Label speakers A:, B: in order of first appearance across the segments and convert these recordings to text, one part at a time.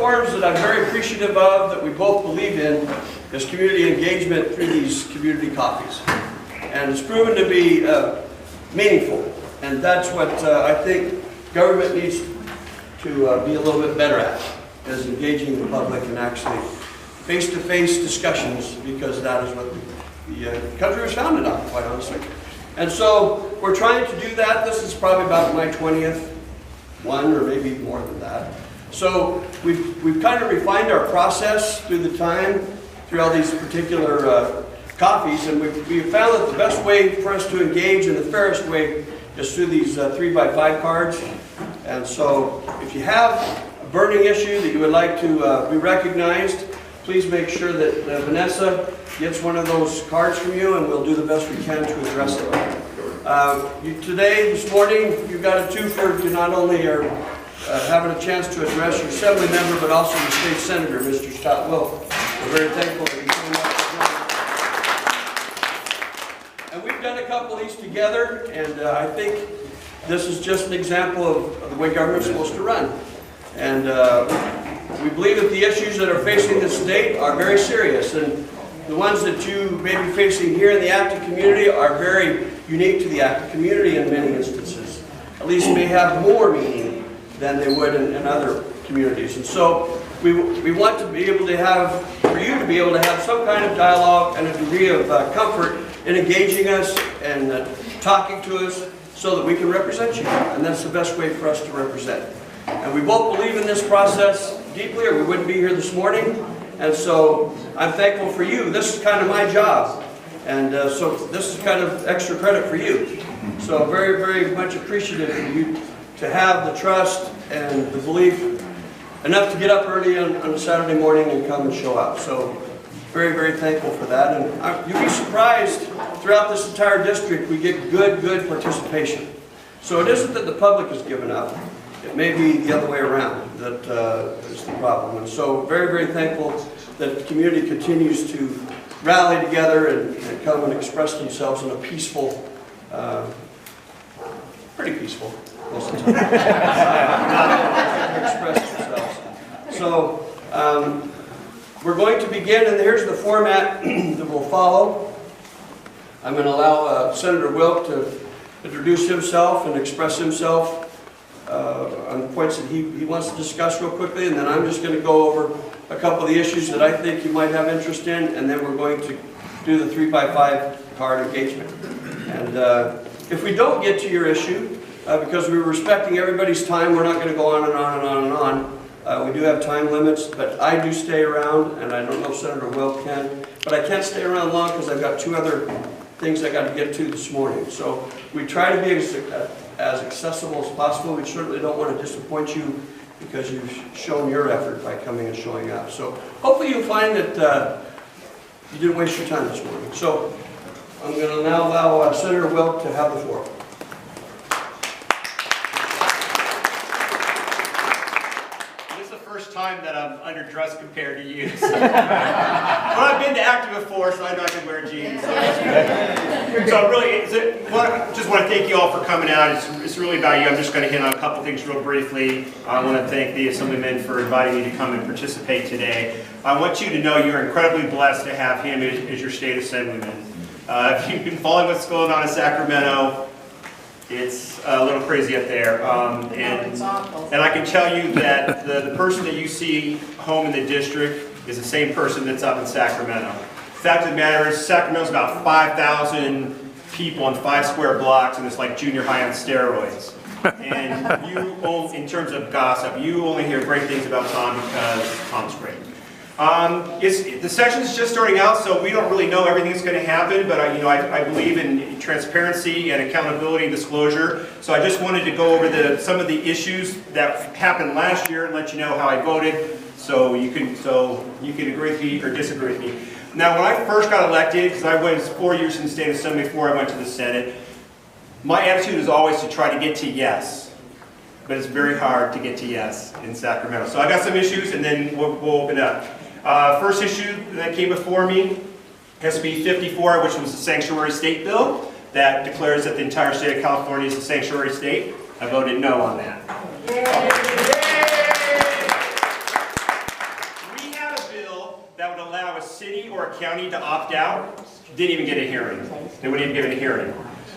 A: forums that I'm very appreciative of, that we both believe in, is community engagement through these community coffees. And it's proven to be meaningful. And that's what I think government needs to be a little bit better at, is engaging the public and actually face-to-face discussions, because that is what the country was founded on, quite honestly. And so we're trying to do that. This is probably about my 20th one, or maybe more than that. So we've kind of refined our process through the time, through all these particular coffees, and we've found that the best way for us to engage and the fairest way is through these 3x5 cards. And so if you have a burning issue that you would like to be recognized, please make sure that Vanessa gets one of those cards from you, and we'll do the best we can to address it. This morning, you've got a twofer to not only are having a chance to address your assembly member, but also your state senator, Mr. Scott Wilk. We're very thankful that he came up. And we've done a couple of these together, and I think this is just an example of the way government's supposed to run. And we believe that the issues that are facing the state are very serious, and the ones that you may be facing here in the Acton community are very unique to the Acton community in many instances. At least may have more meaning than they would in other communities. And so we want to be able to have, for you to be able to have some kind of dialogue and a degree of comfort in engaging us and talking to us so that we can represent you. And that's the best way for us to represent. And we both believe in this process deeply, or we wouldn't be here this morning. And so I'm thankful for you. This is kind of my job. And so this is kind of extra credit for you. So very, very much appreciative for you to have the trust and the belief enough to get up early on a Saturday morning and come and show up. So very, very thankful for that. And you'd be surprised, throughout this entire district, we get good participation. So it isn't that the public has given up. It may be the other way around that is the problem. And so very, very thankful that the community continues to rally together and come and express themselves in a peaceful, pretty peaceful most of the time. Express themselves. So we're going to begin, and here's the format that we'll follow. I'm going to allow Senator Wilk to introduce himself and express himself on the points that he wants to discuss real quickly, and then I'm just going to go over a couple of the issues that I think you might have interest in, and then we're going to do the 3x5 card engagement. And if we don't get to your issue, because we're respecting everybody's time, we're not going to go on and on and on and on. We do have time limits, but I do stay around, and I don't know if Senator Wilk can, but I can't stay around long because I've got two other things I got to get to this morning. So we try to be as accessible as possible. We certainly don't want to disappoint you because you've shown your effort by coming and showing up. So hopefully you'll find that you didn't waste your time this morning. So I'm going to now allow Senator Wilk to have the floor.
B: Time that I'm underdressed compared to you. So. But I've been to Acton before, so I know I can wear jeans. So really, just want to thank you all for coming out. It's really about you. I'm just going to hit on a couple things real briefly. I want to thank the Assemblyman for inviting me to come and participate today. I want you to know you're incredibly blessed to have him as your state Assemblyman. If you've been following what's going on in Sacramento, it's a little crazy up there, and I can tell you that the person that you see home in the district is the same person that's up in Sacramento. The fact of the matter is, Sacramento's about 5,000 people on 5 square blocks, and it's like junior high on steroids. And in terms of gossip, you only hear great things about Tom because Tom's great. The session's just starting out, so we don't really know everything that's going to happen, but I believe in transparency and accountability and disclosure. So I just wanted to go over some of the issues that happened last year and let you know how I voted, so you can agree with me or disagree with me. Now, when I first got elected, because I went 4 years in the state assembly before I went to the Senate, my attitude is always to try to get to yes. But it's very hard to get to yes in Sacramento. So I got some issues, and then we'll open up. First issue that came before me, SB 54, which was a sanctuary state bill that declares that the entire state of California is a sanctuary state. I voted no on that. for a county to opt out. Didn't even get a hearing. They wouldn't even give it a hearing.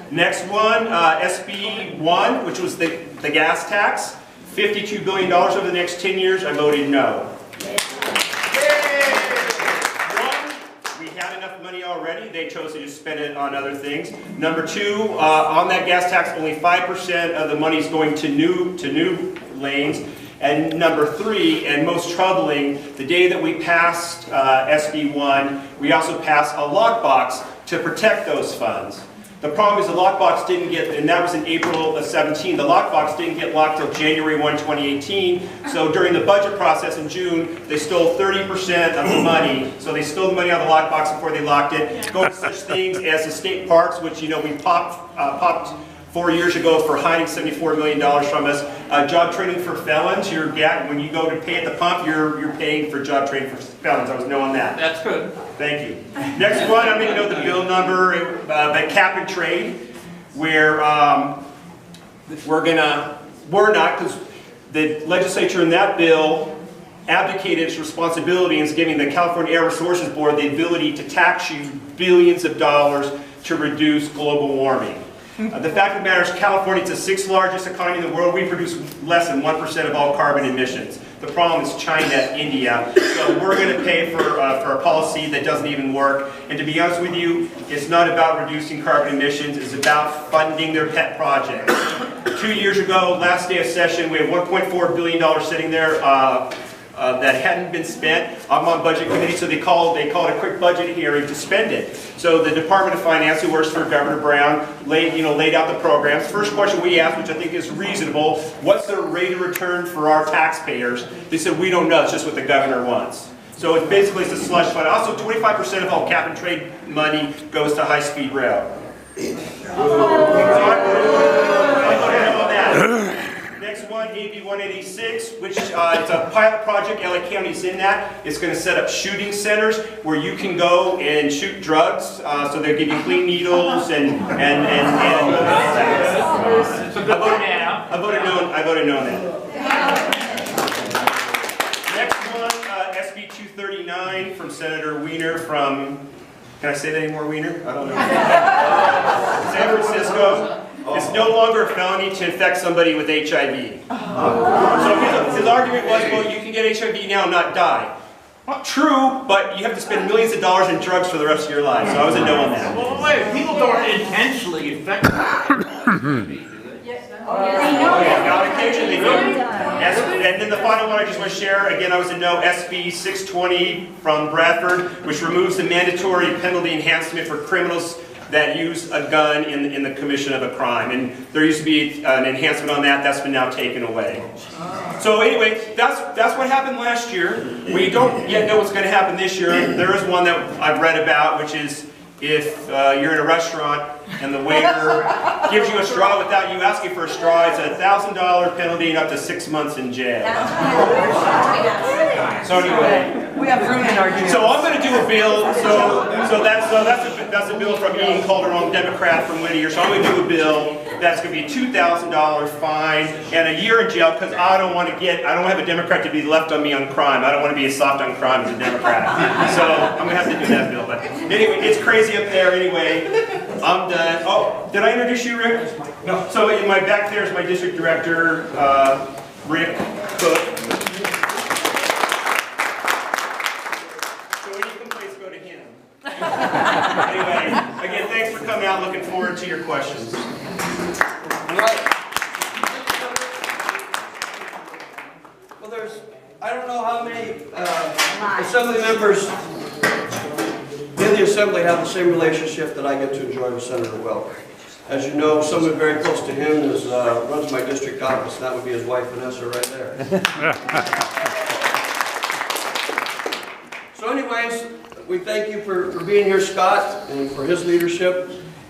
B: Next one, SB 1, which was the gas tax. $52 billion over the next 10 years. I voted no. We had enough money already. They chose to just spend it on other things. Number 2, on that gas tax, only 5% of the money is going to new lanes. And number 3, and most troubling, the day that we passed SB 1, we also passed a lockbox to protect those funds. The problem is the lockbox didn't get, and that was in April of 17, the lockbox didn't get locked until January 1, 2018. So during the budget process in June, they stole 30% of the money. So they stole the money out of the lockbox before they locked it. Go to such things as the state parks, which, you know, we popped 4 years ago for hiding $74 million from us. Job training for felons. When you go to pay at the pump, you're paying for job training for felons. I was no on that.
C: That's good.
B: Thank you. Next one, I'm going to know the bill number, but cap and trade, where we're not, because the legislature in that bill abdicated its responsibility and is giving the California Air Resources Board the ability to tax you billions of dollars to reduce global warming. The fact of the matter is California is the 6th largest economy in the world. We produce less than 1% of all carbon emissions. The problem is China, India. So we're going to pay for a policy that doesn't even work. And to be honest with you, it's not about reducing carbon emissions. It's about funding their pet projects. 2 years ago, last day of session, we had $1.4 billion sitting there that hadn't been spent. I'm on budget committee, so they called a quick budget hearing to spend it. So the Department of Finance, who works for Governor Brown, laid out the programs. First question we asked, which I think is reasonable, what's the rate of return for our taxpayers? They said, we don't know, it's just what the governor wants. So it basically is a slush fund. Also, 25% of all cap and trade money goes to high-speed rail. Next one, AB 186, which it's a pilot project. LA County's in that. It's going to set up shooting centers where you can go and shoot drugs. So they'll give you clean needles and I voted no on that. Next one, SB 239 from Senator Wiener from. Can I say that anymore, Wiener? I don't know. San Francisco. It's no longer a felony to infect somebody with HIV. So his argument was, well, you can get HIV now and not die. Well, true, but you have to spend millions of dollars in drugs for the rest of your life. So I was a no on that.
C: Well, wait, people don't intentionally infect them.
B: On occasion they do. And then the final one I just want to share, again, I was a no, SB 620 from Bradford, which removes the mandatory penalty enhancement for criminals that use a gun in the commission of a crime. And there used to be an enhancement on that. That's been now taken away. So anyway, that's what happened last year. We don't yet know what's going to happen this year. There is one that I've read about, which is if you're in a restaurant and the waiter gives you a straw without you asking for a straw, it's a $1,000 penalty and up to 6 months in jail. So anyway,
D: we have room in our jail.
B: So I'm going to do a bill. So that's a bill from Ian Calderon, Democrat from Whittier. So I'm going to do a bill that's going to be a $2,000 fine and a year in jail because I don't want to have a Democrat to be left on me on crime. I don't want to be as soft on crime as a Democrat. So I'm going to have to do that bill. But anyway, it's crazy up there. Anyway, I'm done. Oh, did I introduce you, Rick? No. So in my back there is my district director, Rick Cook. So when you complain, go to him. Anyway, again, thanks for coming out. Looking forward to your questions.
A: All right. Well, I don't know how many assembly members in the assembly have the same relationship that I get to enjoy with Senator Wilk. As you know, someone very close to him runs my district office, and that would be his wife, Vanessa, right there. So anyways, we thank you for being here, Scott, and for his leadership.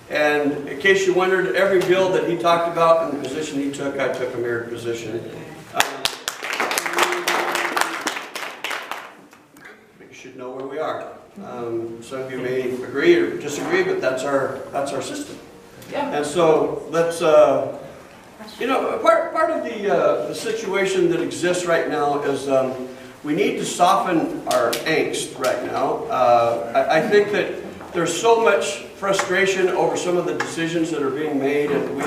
A: And in case you wondered, every bill that he talked about and the position he took, I took a mirrored position. You should know where we are. Some of you may agree or disagree, but that's our system. Yeah. And so let's, part of the situation that exists right now is we need to soften our angst right now. I think that there's so much frustration over some of the decisions that are being made, and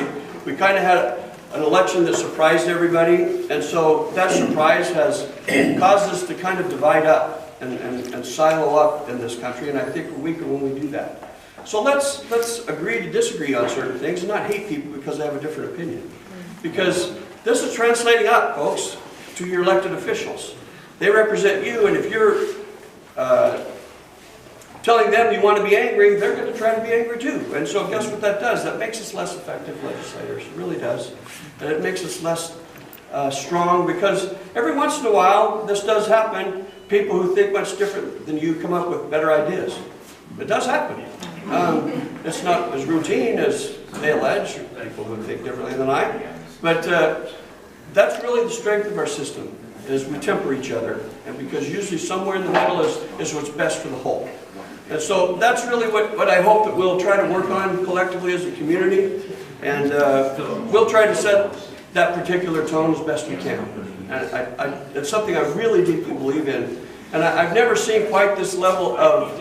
A: we kind of had an election that surprised everybody, and so that surprise has caused us to kind of divide up and silo up in this country, and I think we're weaker when we do that. So let's agree to disagree on certain things and not hate people because they have a different opinion. Because this is translating up, folks, to your elected officials. They represent you, and if you're telling them you want to be angry, they're going to try to be angry too. And so guess what that does? That makes us less effective legislators. It really does. And it makes us less strong, because every once in a while, this does happen. People who think much different than you come up with better ideas. It does happen. It's not as routine as they allege, people who think differently than I. But that's really the strength of our system, is we temper each other. And because usually somewhere in the middle is what's best for the whole. And so that's really what I hope that we'll try to work on collectively as a community. And we'll try to set that particular tone as best we can. And it's something I really deeply believe in. And I've never seen quite this level of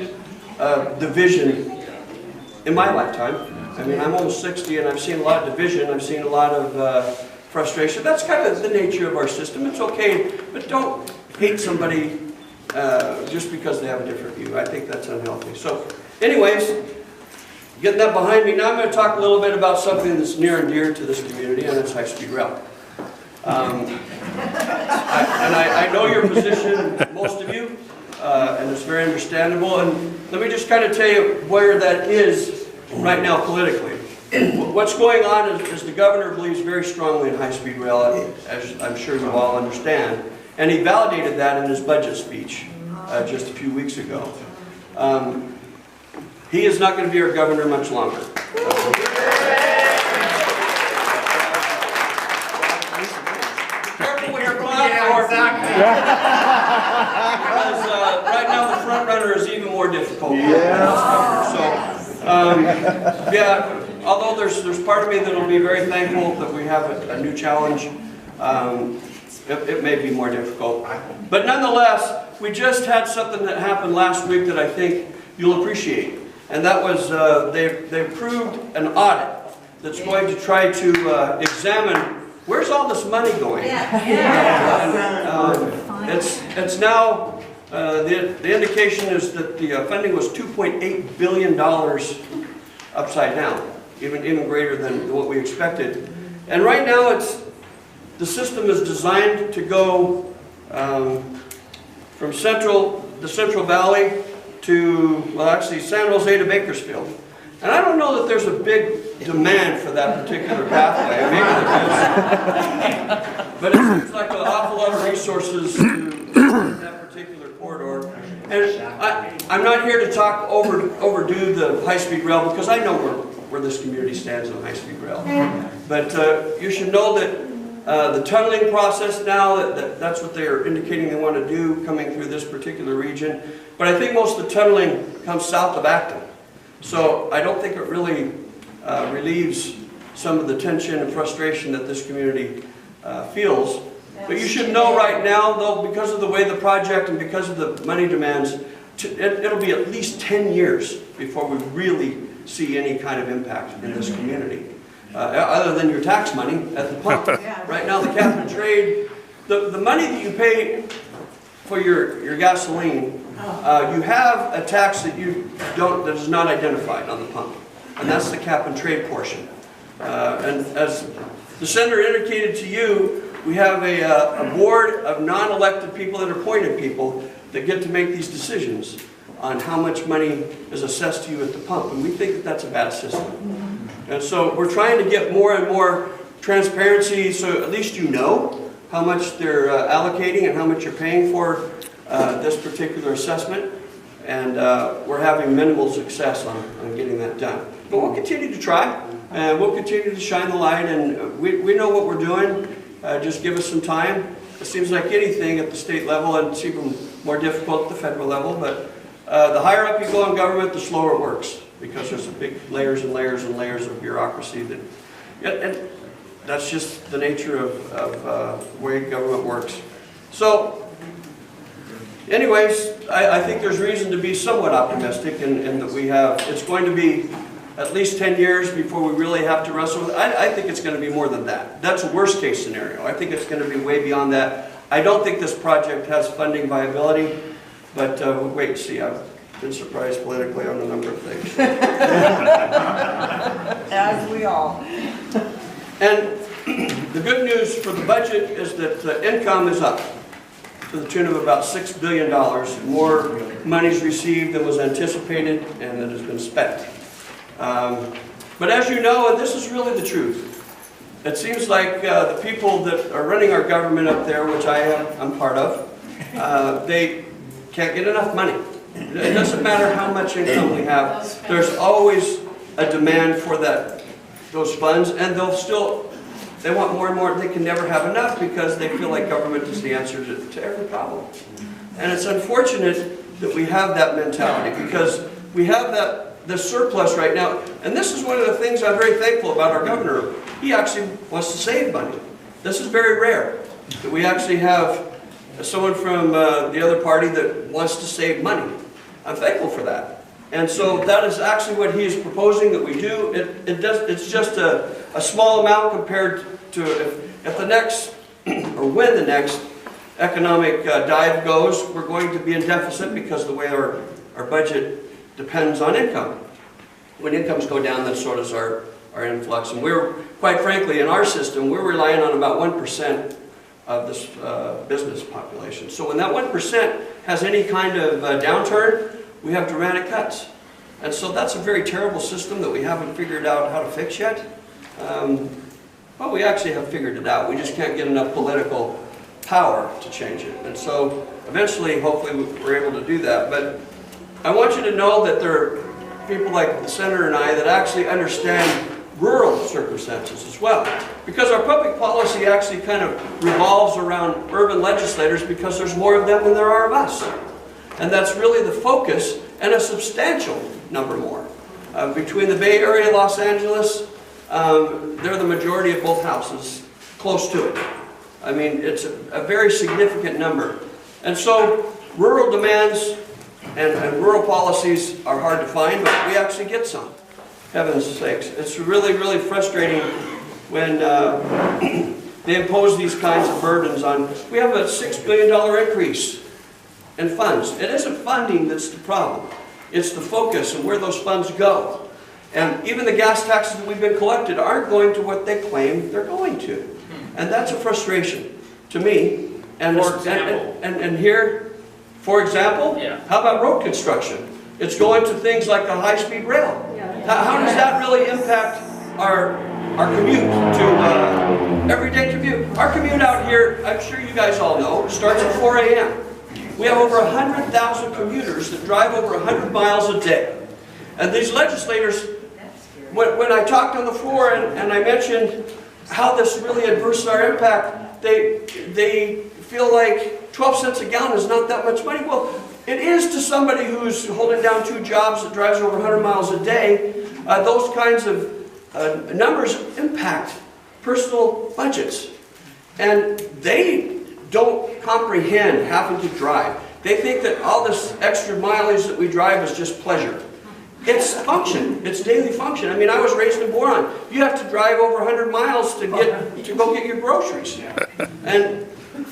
A: division in my lifetime. I mean, I'm almost 60 and I've seen a lot of division. I've seen a lot of frustration. That's kind of the nature of our system. It's okay, but don't hate somebody just because they have a different view. I think that's unhealthy. So anyways, getting that behind me, now I'm going to talk a little bit about something that's near and dear to this community, and it's high-speed rail. I know your position, most of you, and it's very understandable. And let me just kind of tell you where that is right now politically. What's going on is the governor believes very strongly in high-speed rail, as I'm sure you all understand. And he validated that in his budget speech just a few weeks ago. He is not going to be our governor much longer. Careful what you're going out for. Because right now the front runner is even more difficult. So, yeah, although there's part of me that will be very thankful that we have a new challenge. It may be more difficult. But nonetheless, we just had something that happened last week that I think you'll appreciate. And that was, they approved an audit that's going to try to examine where's all this money going. It's now, the indication is that the funding was $2.8 billion upside down, even greater than what we expected. And right now the system is designed to go from the Central Valley to, well, actually San Jose to Bakersfield. And I don't know that there's a big demand for that particular pathway. Maybe there is. But it seems like an awful lot of resources to that particular corridor. And I'm not here to overdo the high-speed rail, because I know where this community stands on high-speed rail. But you should know that the tunneling process now, that's what they're indicating they want to do coming through this particular region. But I think most of the tunneling comes south of Acton. So I don't think it really relieves some of the tension and frustration that this community feels. But you should know right now, though, because of the way the project and because of the money demands, it'll be at least 10 years before we really see any kind of impact in this community. Other than your tax money at the pump. Right now, the cap and trade, the money that you pay for your gasoline, you have a tax that that is not identified on the pump, and that's the cap and trade portion. And as the senator indicated to you, we have a board of non-elected people and appointed people that get to make these decisions on how much money is assessed to you at the pump, and we think that that's a bad system. And so we're trying to get more and more transparency, so at least you know how much they're allocating and how much you're paying for this particular assessment. And we're having minimal success on getting that done. But we'll continue to try, and we'll continue to shine the light, and we know what we're doing. Just give us some time. It seems like anything at the state level, and it's even more difficult at the federal level, but the higher up you go in government, the slower it works, because there's big layers and layers and layers of bureaucracy and that's just the nature of the way government works. So anyways, I think there's reason to be somewhat optimistic in that we have, it's going to be at least 10 years before we really have to wrestle with it. I think it's going to be more than that. That's a worst case scenario. I think it's going to be way beyond that. I don't think this project has funding viability, but we'll wait and see. I've been surprised politically on a number of things.
D: As we all.
A: And the good news for the budget is that income is up to the tune of about $6 billion. More monies received than was anticipated and that has been spent. But as you know, and this is really the truth, it seems like the people that are running our government up there, which I'm part of, they can't get enough money. It doesn't matter how much income we have, there's always a demand for those funds, and they want more and more. They can never have enough because they feel like government is the answer to every problem. And it's unfortunate that we have that mentality, because we have the surplus right now. And this is one of the things I'm very thankful about our governor. He actually wants to save money. This is very rare, that we actually have someone from the other party that wants to save money. I'm thankful for that. And so that is actually what he is proposing that we do. It's just a small amount compared to if the next, or when the next economic dive goes, we're going to be in deficit because the way our budget depends on income. When incomes go down, then so does our influx. And we're, quite frankly, in our system, we're relying on about 1% of this business population. So when that 1% has any kind of downturn, we have dramatic cuts. And so that's a very terrible system that we haven't figured out how to fix yet. Well, we actually have figured it out. We just can't get enough political power to change it. And so eventually, hopefully, we're able to do that. But I want you to know that there are people like the Senator and I that actually understand rural circumstances as well. Because our public policy actually kind of revolves around urban legislators because there's more of them than there are of us. And that's really the focus, and a substantial number more. Between the Bay Area and Los Angeles, they're the majority of both houses, close to it. I mean, it's a very significant number. And so rural demands and rural policies are hard to find, but we actually get some. Heaven's sakes. It's really, really frustrating when they impose these kinds of burdens on. We have a $6 billion increase in funds. It isn't funding that's the problem. It's the focus and where those funds go. And even the gas taxes that we've been collected aren't going to what they claim they're going to. And that's a frustration to me. And
C: for example?
A: And here, for example,
C: yeah.
A: How about road construction? It's going to things like the high-speed rail. How does that really impact our commute, to everyday commute? Our commute out here, I'm sure you guys all know, starts at 4 a.m. We have over 100,000 commuters that drive over 100 miles a day. And these legislators, when I talked on the floor and I mentioned how this really adverses our impact, they feel like 12 cents a gallon is not that much money. Well, it is to somebody who's holding down 2 jobs that drives over 100 miles a day. Those kinds of numbers impact personal budgets. And they don't comprehend having to drive. They think that all this extra mileage that we drive is just pleasure. It's function. It's daily function. I mean, I was raised in Boron. You have to drive over 100 miles to go get your groceries. And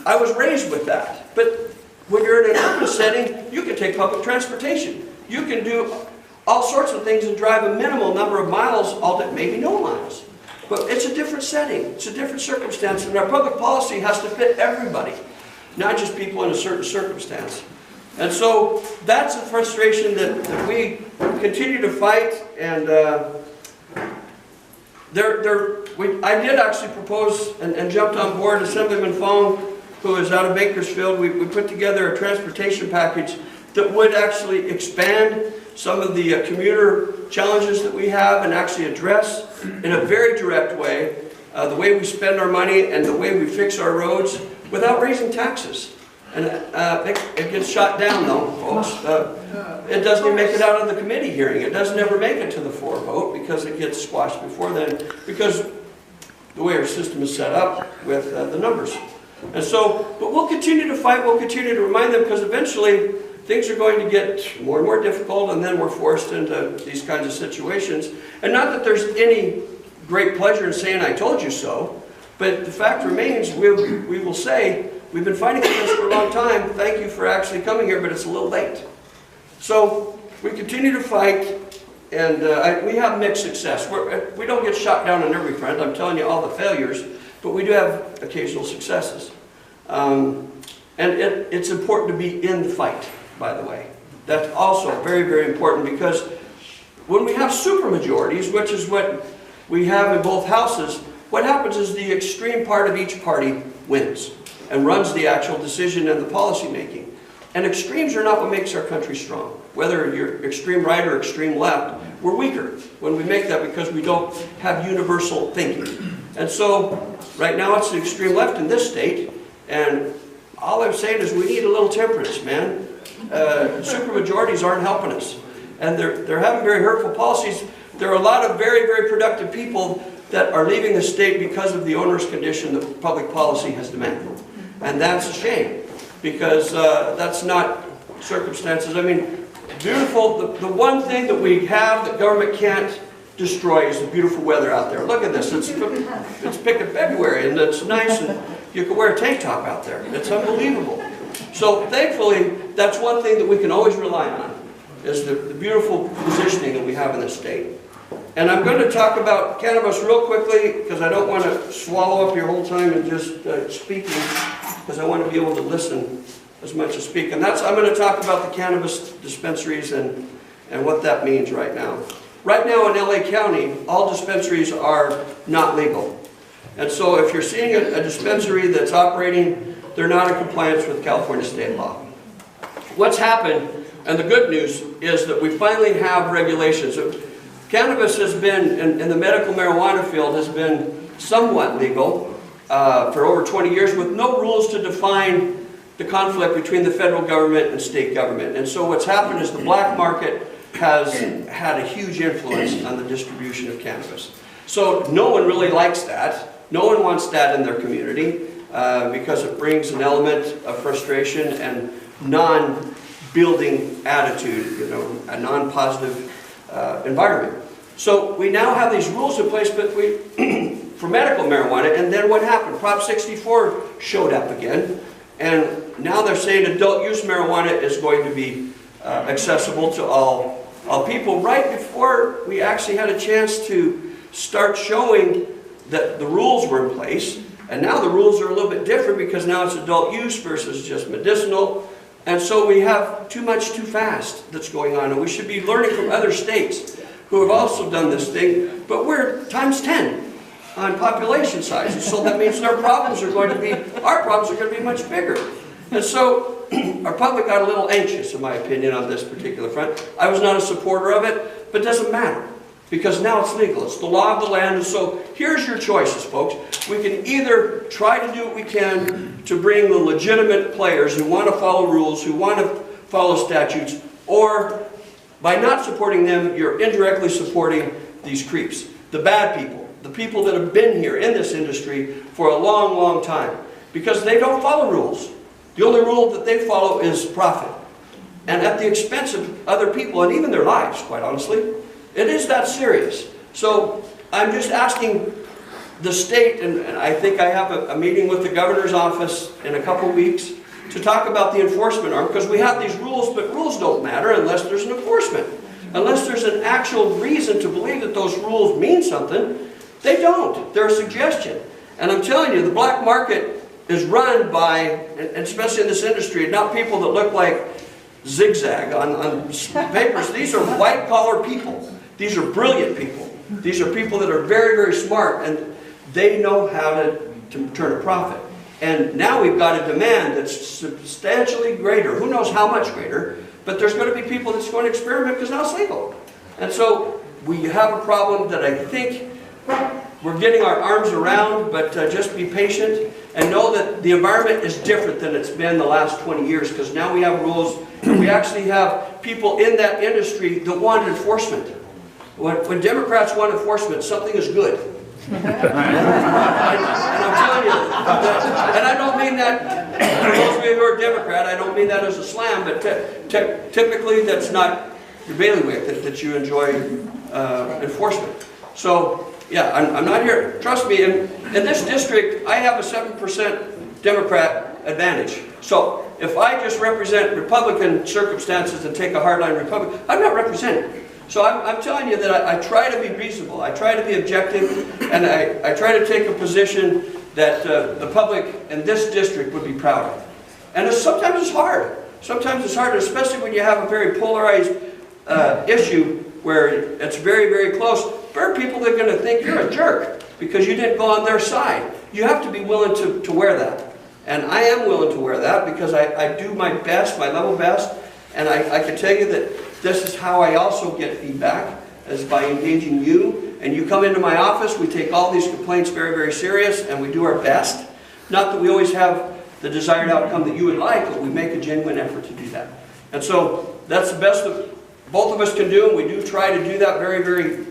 A: I was raised with that. But when you're in an urban setting, you can take public transportation. You can do all sorts of things and drive a minimal number of miles, all day, maybe no miles. But it's a different setting. It's a different circumstance. And our public policy has to fit everybody, not just people in a certain circumstance. And so that's a frustration that we continue to fight. And I did actually propose and jumped on board Assemblyman Fong, who is out of Bakersfield. We put together a transportation package that would actually expand some of the commuter challenges that we have and actually address in a very direct way the way we spend our money and the way we fix our roads without raising taxes. And it gets shot down though, folks. It doesn't even make it out of the committee hearing. It doesn't ever make it to the floor vote because it gets squashed before then, because the way our system is set up with the numbers. And so, but we'll continue to fight, we'll continue to remind them, because eventually things are going to get more and more difficult, and then we're forced into these kinds of situations. And not that there's any great pleasure in saying I told you so, but the fact remains, we will say, we've been fighting for this for a long time, thank you for actually coming here, but it's a little late. So we continue to fight, and we have mixed success. We don't get shot down on every front, I'm telling you all the failures, but we do have occasional successes. And it's important to be in the fight, by the way. That's also very, very important, because when we have supermajorities, which is what we have in both houses, what happens is the extreme part of each party wins and runs the actual decision and the policy making. And extremes are not what makes our country strong. Whether you're extreme right or extreme left, we're weaker when we make that, because we don't have universal thinking. And so, right now it's the extreme left in this state, and all I'm saying is we need a little temperance, man. Supermajorities aren't helping us. And they're having very hurtful policies. There are a lot of very, very productive people that are leaving the state because of the onerous condition that public policy has demanded. And that's a shame, because that's not circumstances. I mean, beautiful, the one thing that we have that government can't destroy is the beautiful weather out there. Look at this, it's picking February, and it's nice, and you can wear a tank top out there. It's unbelievable. So thankfully, that's one thing that we can always rely on, is the beautiful positioning that we have in this state. And I'm going to talk about cannabis real quickly, because I don't want to swallow up your whole time and just speaking, because I want to be able to listen as much as speak. And I'm going to talk about the cannabis dispensaries and what that means right now. Right now in LA County, all dispensaries are not legal. And so if you're seeing a dispensary that's operating, they're not in compliance with California state law. What's happened, and the good news, is that we finally have regulations. Cannabis has been, in the medical marijuana field, has been somewhat legal for over 20 years, with no rules to define the conflict between the federal government and state government. And so what's happened is the black market has had a huge influence on the distribution of cannabis. So no one really likes that. No one wants that in their community, because it brings an element of frustration and non-building attitude, you know, a non-positive environment. So we now have these rules in place, but for medical marijuana, and then what happened? Prop 64 showed up again, and now they're saying adult use marijuana is going to be accessible to all people, right before we actually had a chance to start showing that the rules were in place. And now the rules are a little bit different, because now it's adult use versus just medicinal. And so we have too much too fast that's going on. And we should be learning from other states who have also done this thing. But we're times 10 on population size. So that means our problems are going to be much bigger. And so our public got a little anxious, in my opinion, on this particular front. I was not a supporter of it, but it doesn't matter, because now it's legal. It's the law of the land. And so here's your choices, folks. We can either try to do what we can to bring the legitimate players who want to follow rules, who want to follow statutes, or by not supporting them, you're indirectly supporting these creeps, the bad people, the people that have been here in this industry for a long, long time, because they don't follow rules. The only rule that they follow is profit, and at the expense of other people and even their lives, quite honestly. It is that serious. So I'm just asking the state, and I think I have a meeting with the governor's office in a couple weeks to talk about the enforcement arm, because we have these rules, but rules don't matter unless there's an enforcement. Unless there's an actual reason to believe that those rules mean something, they don't. They're a suggestion. And I'm telling you, the black market is run by, and especially in this industry, not people that look like zigzag on papers. These are white-collar people. These are brilliant people. These are people that are very, very smart, and they know how to turn a profit. And now we've got a demand that's substantially greater. Who knows how much greater? But there's going to be people that's going to experiment, because now it's legal. And so we have a problem that I think we're getting our arms around, but just be patient and know that the environment is different than it's been the last 20 years, because now we have rules, and we actually have people in that industry that want enforcement. When Democrats want enforcement, something is good. And I'm telling you, and I don't mean that, for those of you who are Democrat, I don't mean that as a slam, but typically that's not your bailiwick, that you enjoy enforcement. So, yeah, I'm not here, trust me, in this district, I have a 7% Democrat advantage. So, if I just represent Republican circumstances and take a hardline Republican, I'm not representing. So I'm telling you that I try to be reasonable, I try to be objective, and I try to take a position that the public in this district would be proud of. And sometimes it's hard. Sometimes it's hard, especially when you have a very polarized issue where it's very, very close. There are people that are going to think you're a jerk because you didn't go on their side. You have to be willing to wear that. And I am willing to wear that because I do my best, my level best, and I can tell you that this is how I also get feedback, is by engaging you. And you come into my office, we take all these complaints very, very serious, and we do our best. Not that we always have the desired outcome that you would like, but we make a genuine effort to do that. And so that's the best that both of us can do, and we do try to do that very, very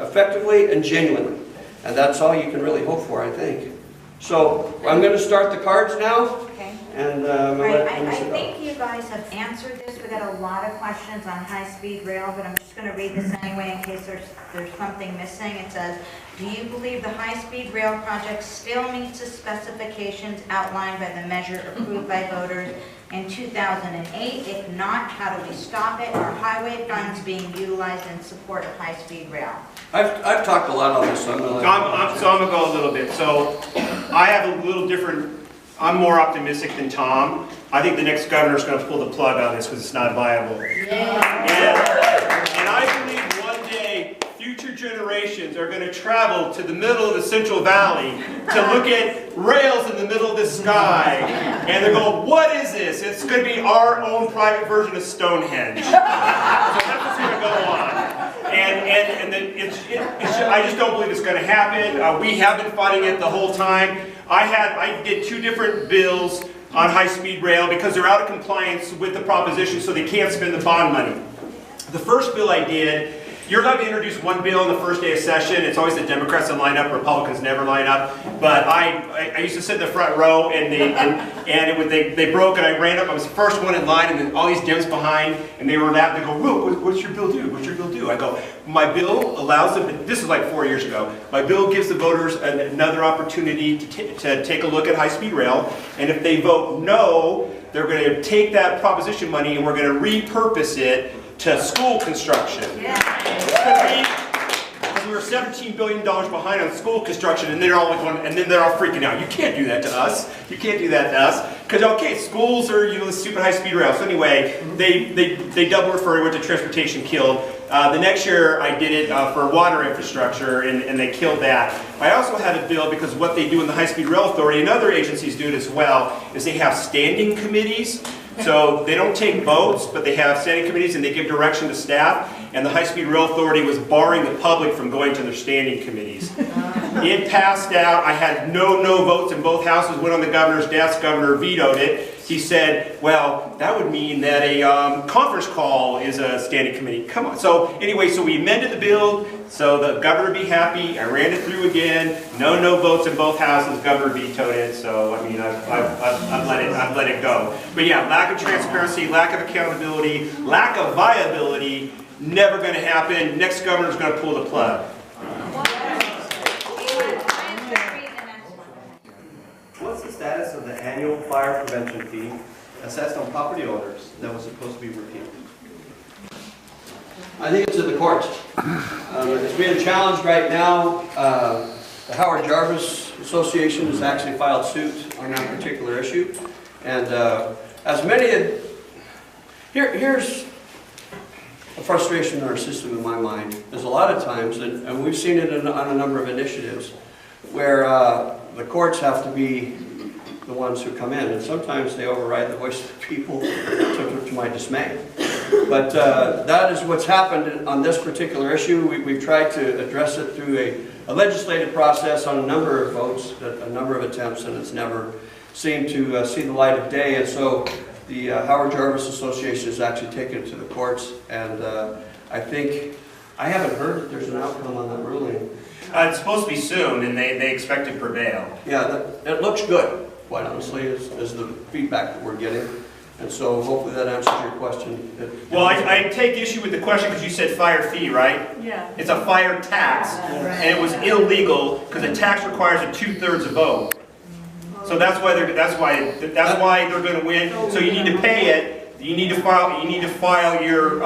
A: effectively and genuinely. And that's all you can really hope for, I think. So I'm going to start the cards now.
D: Okay.
A: And
D: I think you guys have answered this. We got a lot of questions on high-speed rail, but I'm just going to read this anyway in case there's something missing. It says, do you believe the high-speed rail project still meets the specifications outlined by the measure approved by voters in 2008? If not, how do we stop it? Are highway funds being utilized in support of high-speed rail?
A: I've talked a lot on this, so I'm going
B: to go a little bit. So I have a little different, I'm more optimistic than Tom. I think the next governor is going to pull the plug on this because it's not viable. Yeah. And I believe one day future generations are going to travel to the middle of the Central Valley to look at rails in the middle of the sky. And they're going, what is this? It's going to be our own private version of Stonehenge. So that's what's going to go on. I just don't believe it's going to happen. We have been fighting it the whole time. I did 2 different bills on high-speed rail because they're out of compliance with the proposition, so they can't spend the bond money. The first bill I did, you're allowed to introduce one bill on the first day of session. It's always the Democrats that line up, Republicans never line up. But I used to sit in the front row, and they broke, and I ran up. I was the first one in line, and then all these Dems behind, and they were laughing. They go, "Wilk, what's your bill do? What's your bill do?" I go, "My bill allows them." This is like 4 years ago. My bill gives the voters another opportunity to take a look at high-speed rail, and if they vote no, they're going to take that proposition money, and we're going to repurpose it to school construction. Yeah. Because we were $17 billion behind on school construction, and they're all going, and then they're all freaking out. You can't do that to us. You can't do that to us. Because okay, schools are the stupid high-speed rail. So anyway, they double refer went to transportation killed. The next year I did it for water infrastructure, and they killed that. I also had a bill because what they do in the High-Speed Rail Authority, and other agencies do it as well, is they have standing committees. So they don't take votes, but they have standing committees and they give direction to staff. And the High-Speed Rail Authority was barring the public from going to their standing committees. It passed out. I had no votes in both houses. Went on the governor's desk. Governor vetoed it. He said, well, that would mean that a conference call is a standing committee. Come on. So anyway, so we amended the bill so the governor would be happy. I ran it through again. No votes in both houses. Governor vetoed it. So I mean, I've let it go. But yeah, lack of transparency, lack of accountability, lack of viability. Never going to happen. Next governor's going to pull the plug.
E: What's the status of the annual fire prevention fee assessed on property owners that was supposed to be repealed?
A: I think it's in the courts. It's being challenged right now. The Howard Jarvis Association has actually filed suit on that particular issue. And as many, here's a frustration in our system in my mind. There's a lot of times, and we've seen it on a number of initiatives, where the courts have to be the ones who come in, and sometimes they override the voice of the people, to my dismay. But that is what's happened on this particular issue. We've tried to address it through a legislative process on a number of votes, a number of attempts, and it's never seemed to see the light of day. And so the Howard Jarvis Association has actually taken it to the courts, and I think, I haven't heard that there's an outcome on that ruling.
B: It's supposed to be soon, and they expect to prevail.
A: Yeah, it looks good, quite honestly, is the feedback that we're getting. And so hopefully that answers your question.
B: Well, I take issue with the question because you said fire fee, right?
F: Yeah.
B: It's a fire tax, and it was illegal because a tax requires a 2/3 vote. So that's why they're going to win. So you need to pay it. You need to file your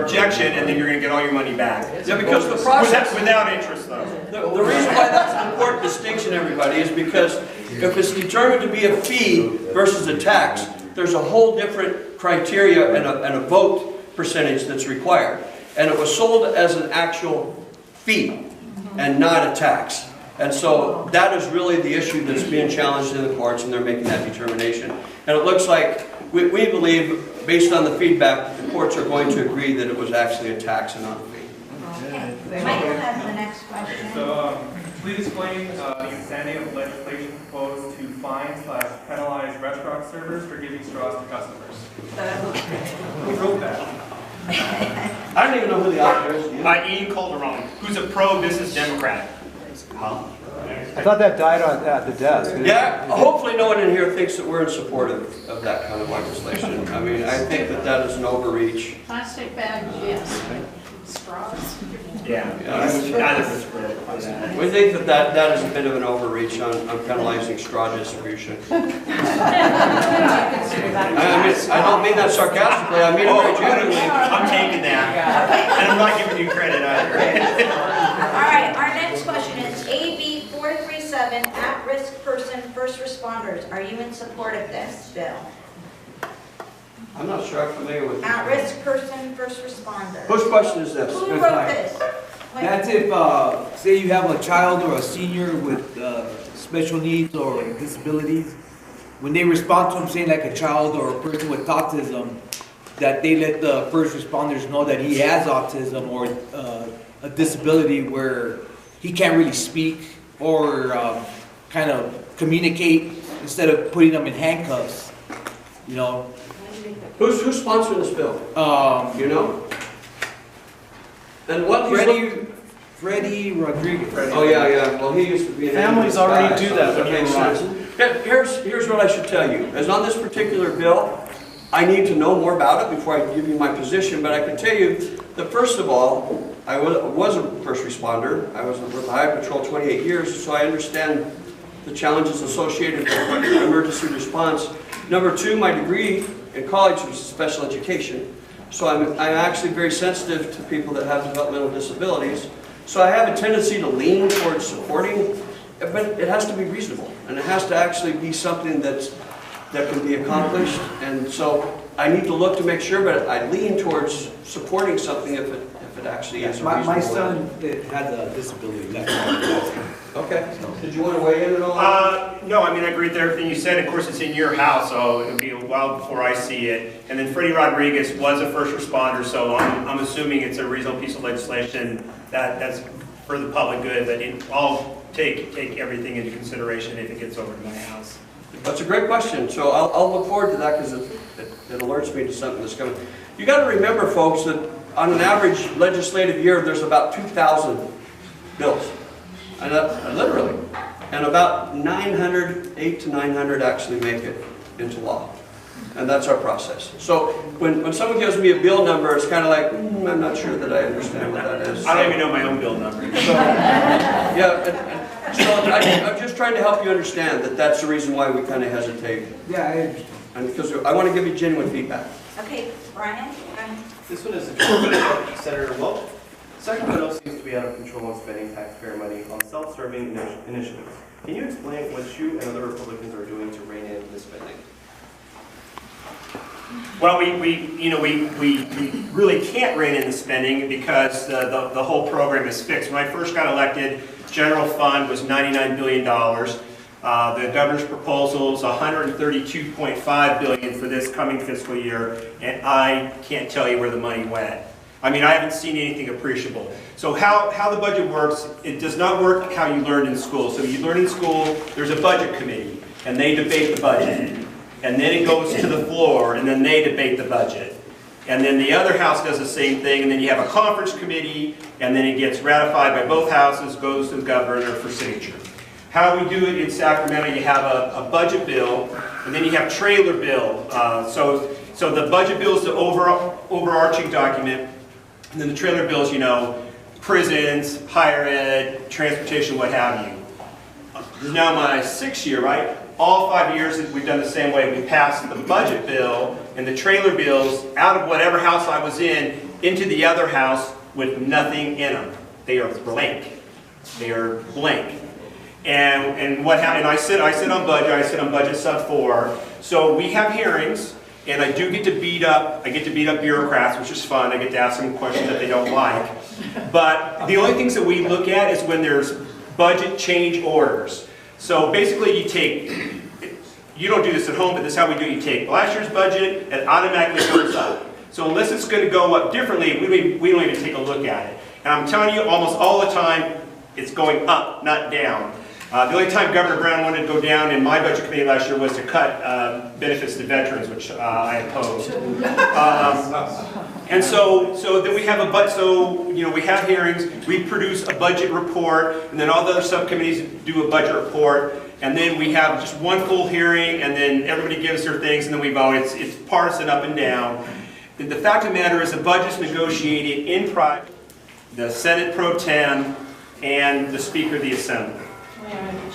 B: objection, and then you're going to get all your money back.
A: Yeah, because the process
B: without interest, though.
A: The reason why that's an important distinction, everybody, is because if it's determined to be a fee versus a tax, there's a whole different criteria and a vote percentage that's required. And it was sold as an actual fee and not a tax. And so that is really the issue that's being challenged in the courts, and they're making that determination. And it looks like, we believe, based on the feedback, the courts are going to agree that it was actually a tax and not a fee.
D: Okay, Michael has the next question.
G: So, please explain the insanity of legislation proposed to fine/penalize restaurant servers for giving straws to customers. Who wrote that?
A: I don't even know who the author is.
B: Ian Calderon, who's a pro-business Democrat.
H: I thought that died at the desk.
A: Yeah, hopefully no one in here thinks that we're in support of that kind of legislation. I mean, I think that is an overreach.
F: Plastic bags, yes. Straws.
B: Yeah.
A: We think that is a bit of an overreach on penalizing straw distribution. I don't mean that sarcastically, I mean it very genuinely.
B: I'm taking that. And I'm not giving you credit either.
D: All right, our next question is AB 437, at-risk person, first responders. Are you in support of this bill?
A: I'm not sure I'm familiar with that.
D: At-risk person, first responder.
A: Whose question is this?
D: Who wrote this? Wait.
I: That's if, say you have a child or a senior with special needs or disabilities, when they respond to them, saying like a child or a person with autism, that they let the first responders know that he has autism or a disability where he can't really speak or kind of communicate instead of putting them in handcuffs, you know.
A: Who's sponsoring this bill? You know? And what
I: Freddie Rodriguez.
A: Oh yeah. Well, he used to be an
E: Families already do that
A: So
E: when
A: makes
E: you run.
A: sense. Here's what I should tell you. As on this particular bill, I need to know more about it before I give you my position. But I can tell you that first of all, I was a first responder. I was with the Highway Patrol 28 years, so I understand the challenges associated with emergency response. Number two, my degree in college was special education. So I'm actually very sensitive to people that have developmental disabilities. So I have a tendency to lean towards supporting, but it has to be reasonable. And it has to actually be something that can be accomplished. And so I need to look to make sure, but I lean towards supporting something if it actually is a reasonable.
I: My son has a disability.
A: Okay. Did you want to weigh in at all?
B: No, I mean, I agree with everything you said. Of course, it's in your house, so it'll be a while before I see it. And then Freddie Rodriguez was a first responder, so I'm assuming it's a reasonable piece of legislation that's for the public good, but I'll take everything into consideration if it gets over to my house.
A: That's a great question. So I'll look forward to that because it alerts me to something that's coming. You got to remember, folks, that on an average legislative year, there's about 2,000 bills. And literally. And about 8 to 900 actually make it into law. And that's our process. So when someone gives me a bill number, it's kind of like, I'm not sure that I understand what that is.
B: I don't even know my own bill number.
A: So, yeah, so I'm just trying to help you understand that that's the reason why we kind of hesitate.
I: Yeah, I understand.
A: And because I want to give you genuine feedback.
D: Okay, Brian?
E: This one is addressed to Senator Wilk. Sacramento seems to be out of control on spending taxpayer money on self-serving initiatives. Can you explain what you and other Republicans are doing to rein in this spending?
B: Well, we really can't rein in the spending because the whole program is fixed. When I first got elected, general fund was $99 billion. The governor's proposal is $132.5 billion for this coming fiscal year, and I can't tell you where the money went. I mean, I haven't seen anything appreciable. So how the budget works, it does not work how you learned in school. So you learn in school, there's a budget committee, and they debate the budget. And then it goes to the floor, and then they debate the budget. and then the other house does the same thing, and then you have a conference committee, and then it gets ratified by both houses, goes to the governor for signature. How we do it in Sacramento, you have a budget bill, and then you have trailer bill. So the budget bill is the overarching document, and then the trailer bill is, you know, prisons, higher ed, transportation, what have you. This is now my 6th year, right? All 5 years we've done the same way. We passed the budget bill and the trailer bills out of whatever house I was in into the other house with nothing in them. They are blank. They are blank. And what happened? I sit on budget sub 4. So we have hearings, and I do get to beat up. I get to beat up bureaucrats, which is fun. I get to ask them questions that they don't like. But the only things that we look at is when there's budget change orders. So basically, you don't do this at home, but this is how we do it. You take last year's budget and automatically goes up. So unless it's going to go up differently, we don't even take a look at it. And I'm telling you, almost all the time, it's going up, not down. The only time Governor Brown wanted to go down in my budget committee last year was to cut benefits to veterans, which I opposed. And so then we have we have hearings, we produce a budget report, and then all the other subcommittees do a budget report, and then we have just one full hearing, and then everybody gives their things, and then we vote. It's partisan up and down. The fact of the matter is the budget's negotiated in private, the Senate Pro Tem, and the Speaker of the Assembly.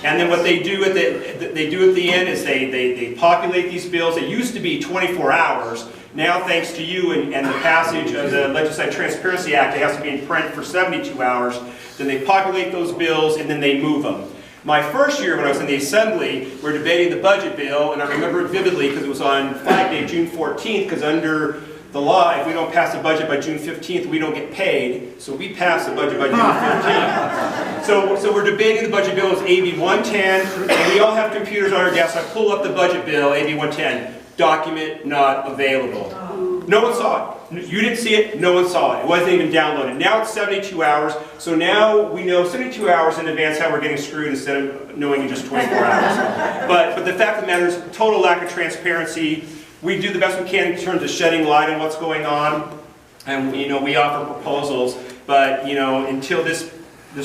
B: And then what they do at the end is they populate these bills. It used to be 24 hours. Now, thanks to you and the passage of the Legislative Transparency Act, it has to be in print for 72 hours. Then they populate those bills, and then they move them. My first year when I was in the Assembly, we were debating the budget bill, and I remember it vividly because it was on Flag Day, June 14th, because under the law, if we don't pass the budget by June 15th, we don't get paid. So we passed the budget by June 15th. So we're debating the budget bill. It's AB 110. And we all have computers on our desks. I pull up the budget bill, AB 110. Document not available. No one saw it. You didn't see it. No one saw it. It wasn't even downloaded. Now it's 72 hours. So now we know 72 hours in advance how we're getting screwed instead of knowing in just 24 hours. But the fact of the matter is total lack of transparency. We do the best we can in terms of shedding light on what's going on, and we offer proposals. But until this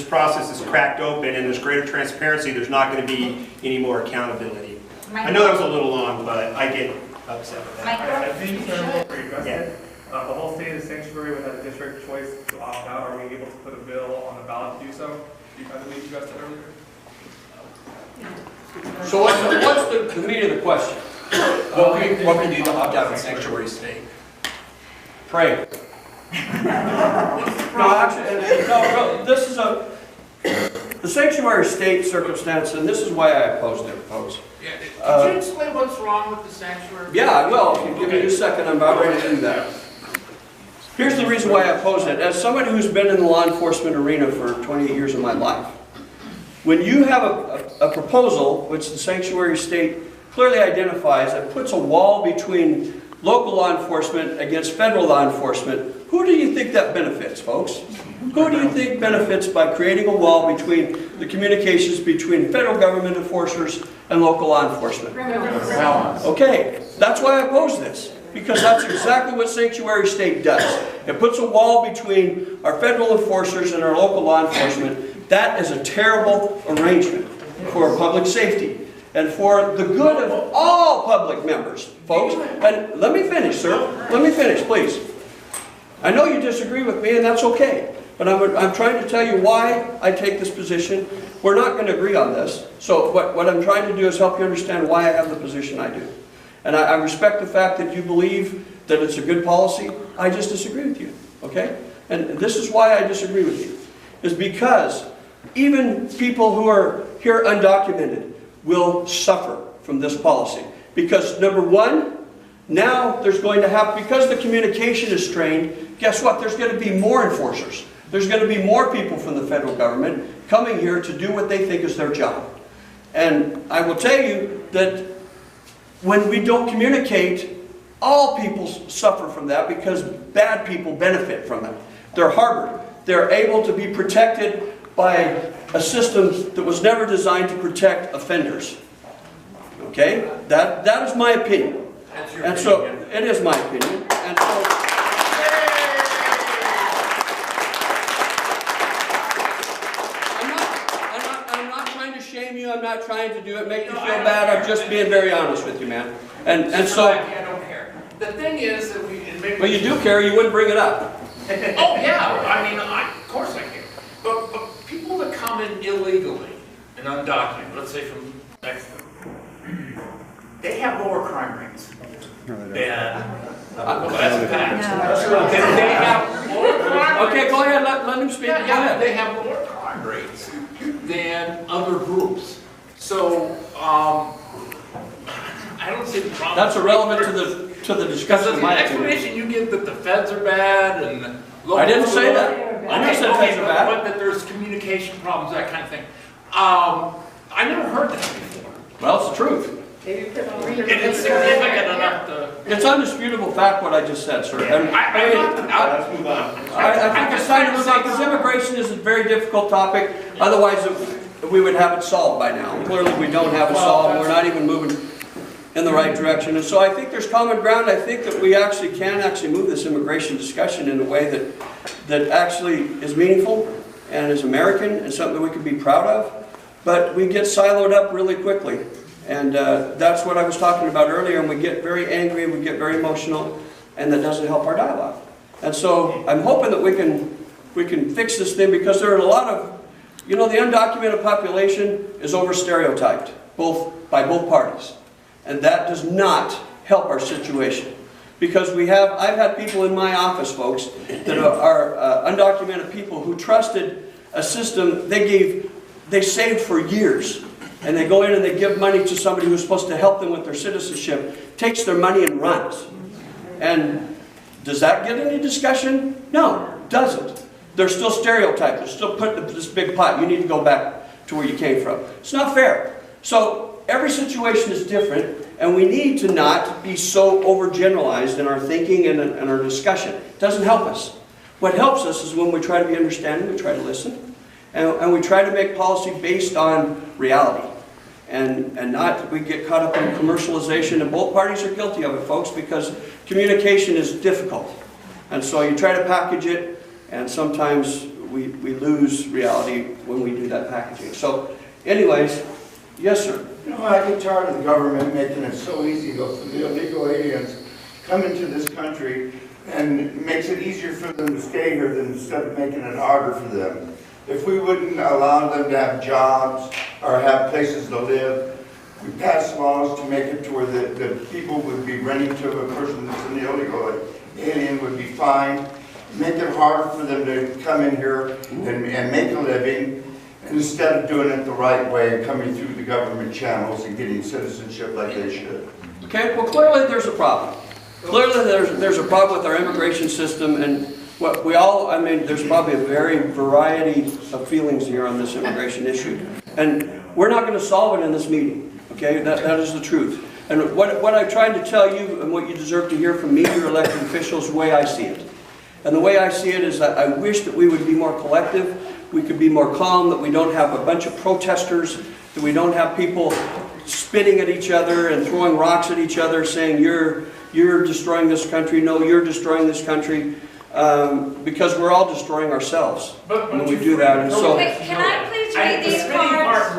B: process is cracked open and there's greater transparency, there's not going to be any more accountability. I know that was a little long, but I get upset with that.
G: I think Senator Wilk addressed it. The whole state of sanctuary without a district choice to opt out. Are we able to put a bill on the ballot to do so? I believe you addressed it earlier.
A: So what's the meat of the question?
E: What can we do to opt out of sanctuary state?
A: Pray. No, actually, no, this is the sanctuary state circumstance, and this is why I opposed it, folks.
C: Could you explain what's wrong with the sanctuary?
A: Yeah, I will. If you give me a second, I'm about ready to do that. Here's the reason why I oppose it. As somebody who's been in the law enforcement arena for 28 years of my life, when you have a proposal, which the sanctuary state clearly identifies, that puts a wall between local law enforcement against federal law enforcement, who do you think that benefits, folks? Who do you think benefits by creating a wall between the communications between federal government enforcers and local law enforcement? Okay, that's why I oppose this, because that's exactly what sanctuary state does. It puts a wall between our federal enforcers and our local law enforcement. That is a terrible arrangement for public safety and for the good of all public members, folks. And let me finish, sir. Let me finish, please. I know you disagree with me, and that's okay. But I'm trying to tell you why I take this position. We're not going to agree on this. So what I'm trying to do is help you understand why I have the position I do. And I respect the fact that you believe that it's a good policy. I just disagree with you, okay? And this is why I disagree with you. Is because even people who are here undocumented will suffer from this policy. Because number one, now there's going to have, because the communication is strained, guess what? There's going to be more enforcers. There's going to be more people from the federal government coming here to do what they think is their job. And I will tell you that when we don't communicate, all people suffer from that because bad people benefit from it. They're harbored. They're able to be protected by a system that was never designed to protect offenders. Okay? That is my opinion. And so, it is my opinion. And so, not trying to do it, make you feel bad. I'm just being very honest with you, man. And so.
C: I don't care. The thing is that
A: Well, you do care. You wouldn't bring it up.
C: Oh, yeah, I mean, of course I care. But people that come in illegally and undocumented, let's say from Mexico, they have lower crime rates than, that's a fact. They have lower crime rates.
A: Okay, go ahead, let him speak.
C: Yeah,
A: Go ahead.
C: they have lower crime rates than other groups. So, I don't see the problem.
A: That's irrelevant to the
C: Because
A: discussion.
C: of
A: in
C: the
A: my opinion.
C: explanation you give that the feds are bad and
A: I didn't say that. I never said feds are bad.
C: But that there's communication problems, that kind of thing. I never heard that before.
A: Well, it's the truth.
C: And it's significant enough to.
A: It's undisputable fact what I just said, sir. And
E: Let's move on.
A: I think it's time to move on because immigration is a very difficult topic. Otherwise, we would have it solved by now. Clearly, we don't have it solved. We're not even moving in the right direction. And so I think there's common ground. I think that we can move this immigration discussion in a way that actually is meaningful and is American and something that we can be proud of. But we get siloed up really quickly. And that's what I was talking about earlier. And we get very angry, we get very emotional, and that doesn't help our dialogue. And so I'm hoping that we can fix this thing because there are a lot of, the undocumented population is over stereotyped, by both parties. And that does not help our situation. Because I've had people in my office, folks, that are undocumented people who trusted a system they saved for years. And they go in and they give money to somebody who's supposed to help them with their citizenship, takes their money and runs. And does that get any discussion? No, it doesn't. They're still stereotyped. They're still put in this big pot. You need to go back to where you came from. It's not fair. So every situation is different, and we need to not be so overgeneralized in our thinking and our discussion. It doesn't help us. What helps us is when we try to be understanding, we try to listen, and we try to make policy based on reality. And not we get caught up in commercialization, and both parties are guilty of it, folks, because communication is difficult. And so you try to package it, and sometimes we lose reality when we do that packaging. So anyways, yes, sir.
J: I get tired of the government making it so easy for the illegal aliens come into this country, and it makes it easier for them to stay here than instead of making it harder for them. If we wouldn't allow them to have jobs or have places to live, we pass laws to make it to where the people would be renting to a person that's an illegal alien would be fined, make it harder for them to come in here and make a living, instead of doing it the right way, coming through the government channels and getting citizenship like they should.
A: Okay, well clearly there's a problem. Clearly there's a problem with our immigration system, and there's probably a variety of feelings here on this immigration issue. And we're not going to solve it in this meeting, okay? That is the truth. And what I'm trying to tell you and what you deserve to hear from me, your elected officials, the way I see it. And the way I see it is that I wish that we would be more collective, we could be more calm, that we don't have a bunch of protesters, that we don't have people spitting at each other and throwing rocks at each other saying, you're destroying this country, no, you're destroying this country. Because we're all destroying ourselves when we do that. And so,
D: Wait, can I please read these cards?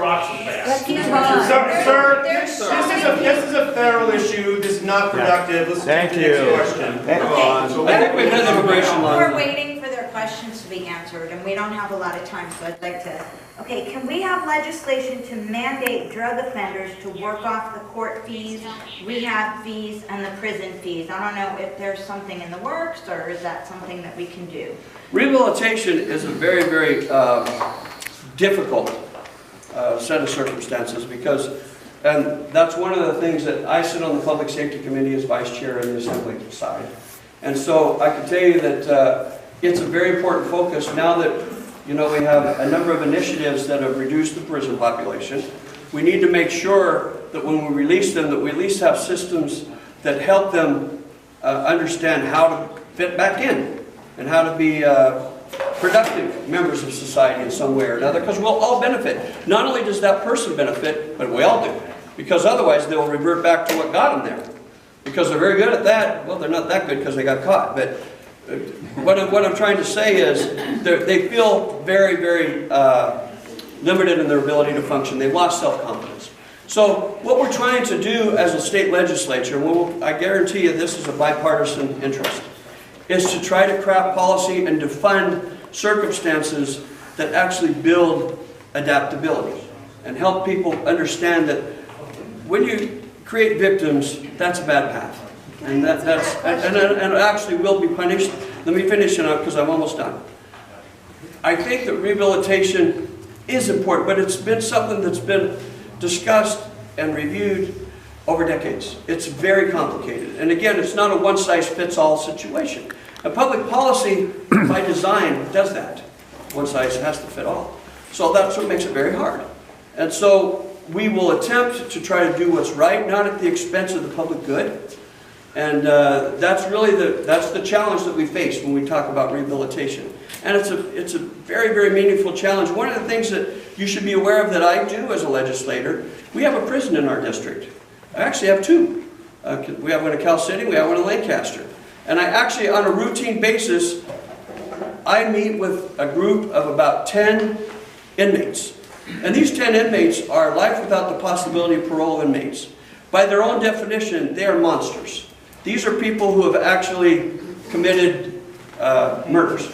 F: Let's keep
E: Sir, this is a federal issue. This is not productive. Let's
H: Thank
E: take the next
H: you.
E: question.
A: I think we've had immigration
D: We're
A: law.
D: waiting for their questions to be answered, and we don't have a lot of time, so I'd like to... Okay, can we have legislation to mandate drug offenders to work off the court fees, rehab fees, and the prison fees? I don't know if there's something in the works, or is that something that we can do?
A: Rehabilitation is a very, very difficult set of circumstances and that's one of the things that I sit on the Public Safety Committee as Vice Chair in the Assembly side. And so I can tell you that it's a very important focus now that we have a number of initiatives that have reduced the prison population. We need to make sure that when we release them, that we at least have systems that help them understand how to fit back in and how to be productive members of society in some way or another, because we'll all benefit. Not only does that person benefit, but we all do, because otherwise they'll revert back to what got them there. Because they're very good at that. Well, they're not that good because they got caught, but what I'm trying to say is they feel very, very limited in their ability to function. They've lost self-confidence. So what we're trying to do as a state legislature, and I guarantee you this is a bipartisan interest, is to try to craft policy and to fund circumstances that actually build adaptability and help people understand that when you create victims, that's a bad path. And and it actually will be punished. Let me finish it up because I'm almost done. I think that rehabilitation is important, but it's been something that's been discussed and reviewed over decades. It's very complicated. And again, it's not a one-size-fits-all situation. And public policy, by design, does that. One size has to fit all. So that's what makes it very hard. And so we will attempt to try to do what's right, not at the expense of the public good. And that's really the challenge that we face when we talk about rehabilitation. And it's a very, very meaningful challenge. One of the things that you should be aware of that I do as a legislator, we have a prison in our district. I actually have two. We have one in Cal City, we have one in Lancaster. And I actually, on a routine basis, I meet with a group of about 10 inmates. And these 10 inmates are life without the possibility of parole inmates. By their own definition, they are monsters. These are people who have actually committed murders.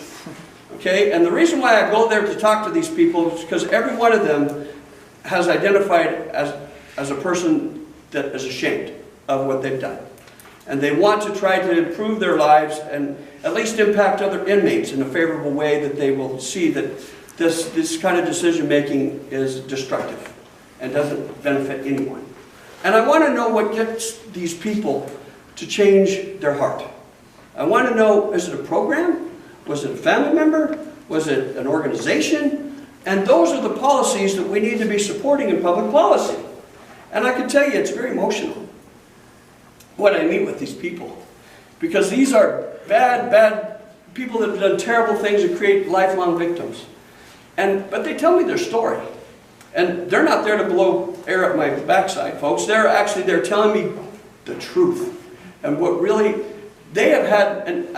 A: Okay? And the reason why I go there to talk to these people is because every one of them has identified as a person that is ashamed of what they've done. And they want to try to improve their lives and at least impact other inmates in a favorable way that they will see that this kind of decision making is destructive and doesn't benefit anyone. And I want to know what gets these people to change their heart. I want to know, is it a program? Was it a family member? Was it an organization? And those are the policies that we need to be supporting in public policy. And I can tell you it's very emotional when I meet with these people. Because these are bad people that have done terrible things and create lifelong victims. But they tell me their story. And they're not there to blow air at my backside, folks. They're actually there telling me the truth. And what really they have had, and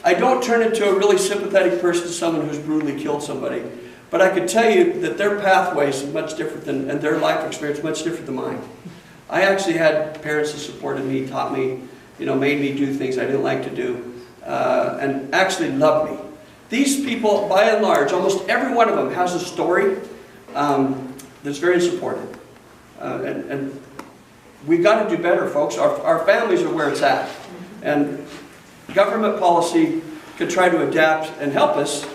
A: I don't turn into a really sympathetic person to someone who's brutally killed somebody. But I can tell you that their pathways are much different than, and their life experience much different than mine. I actually had parents that supported me, taught me, made me do things I didn't like to do, and actually loved me. These people, by and large, almost every one of them has a story that's very supportive. And we've got to do better, folks. Our families are where it's at. And government policy could try to adapt and help us.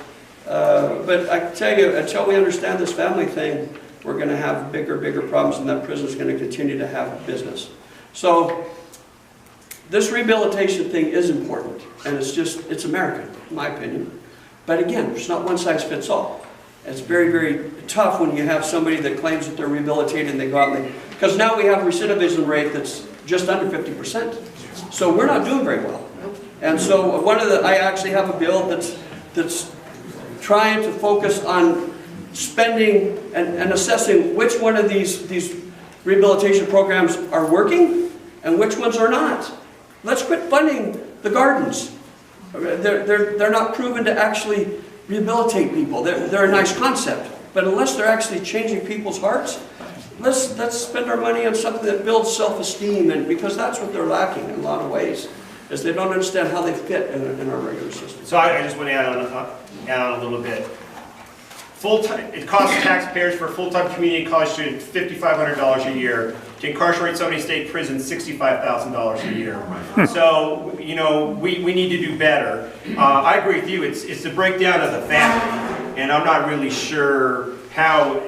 A: But I can tell you, until we understand this family thing, we're going to have bigger problems, and that prison is going to continue to have business. So this rehabilitation thing is important, and it's American, in my opinion. But again, it's not one size fits all. It's very, very tough when you have somebody that claims that they're rehabilitated and they go out and because now we have a recidivism rate that's just under 50%. So we're not doing very well. And so I actually have a bill that's trying to focus on spending and assessing which one of these rehabilitation programs are working and which ones are not. Let's quit funding the gardens. They're not proven to actually rehabilitate people. They're a nice concept, but unless they're actually changing people's hearts, let's spend our money on something that builds self-esteem, and because that's what they're lacking in a lot of ways, is they don't understand how they fit in our regular system.
B: So I just want to add on a little bit. It costs taxpayers for a full-time community college student $5,500 a year. To incarcerate somebody in state prison, $65,000 a year. So, we need to do better. I agree with you. It's the breakdown of the family. And I'm not really sure how,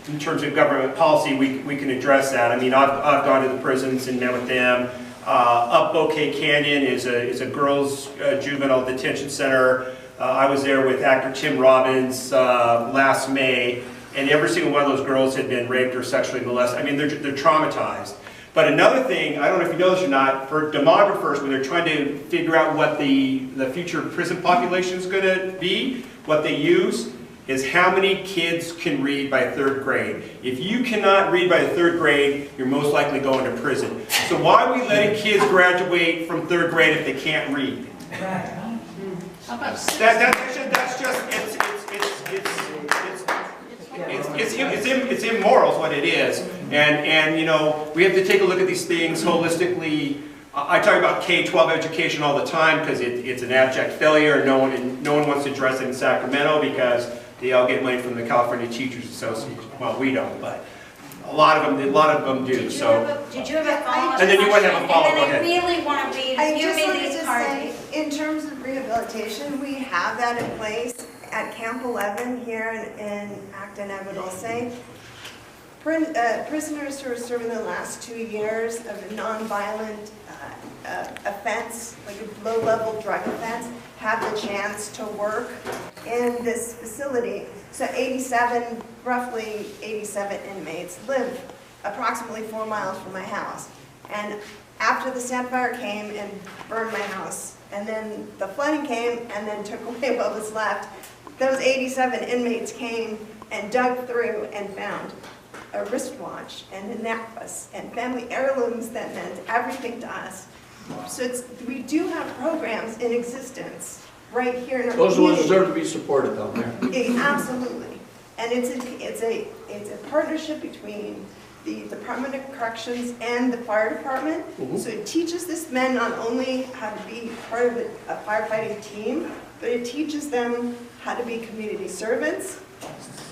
B: in terms of government policy, we can address that. I mean, I've gone to the prisons and met with them. Up Bouquet Canyon is a girls' juvenile detention center. I was there with actor Tim Robbins last May, and every single one of those girls had been raped or sexually molested. I mean, they're traumatized. But another thing, I don't know if you know this or not, for demographers, when they're trying to figure out what the future prison population is going to be, what they use is how many kids can read by 3rd grade. If you cannot read by the 3rd grade, you're most likely going to prison. So why are we letting kids graduate from 3rd grade if they can't read? It's immoral is what it is. And you know, we have to take a look at these things holistically. I talk about K-12 education all the time because it's an abject failure, and no one wants to address it in Sacramento because they all get money from the California Teachers Association. Well, we don't, but a lot of them do.
D: Did you have a follow-up?
B: And then you want to have a follow-up.
D: And then I really want to read,
F: I
D: you
F: just
D: made
F: wanted
D: these
F: to
D: cards.
F: say, in terms of rehabilitation, we have that in place at Camp 11 here in Acton Agua Dulce. Prisoners who are serving the last 2 years of a nonviolent offense, like a low-level drug offense, have the chance to work in this facility. So roughly 87 inmates live approximately 4 miles from my house. And after the Sand Fire came and burned my house, and then the flooding came and then took away what was left, those 87 inmates came and dug through and found a wristwatch and a necklace and family heirlooms that meant everything to us. So we do have programs in existence right here in our
A: Those
F: community.
A: ones deserve to be supported though.
F: Absolutely. And it's a partnership between the Department of Corrections and the fire department. So it teaches this men not only how to be part of a firefighting team, but it teaches them how to be community servants,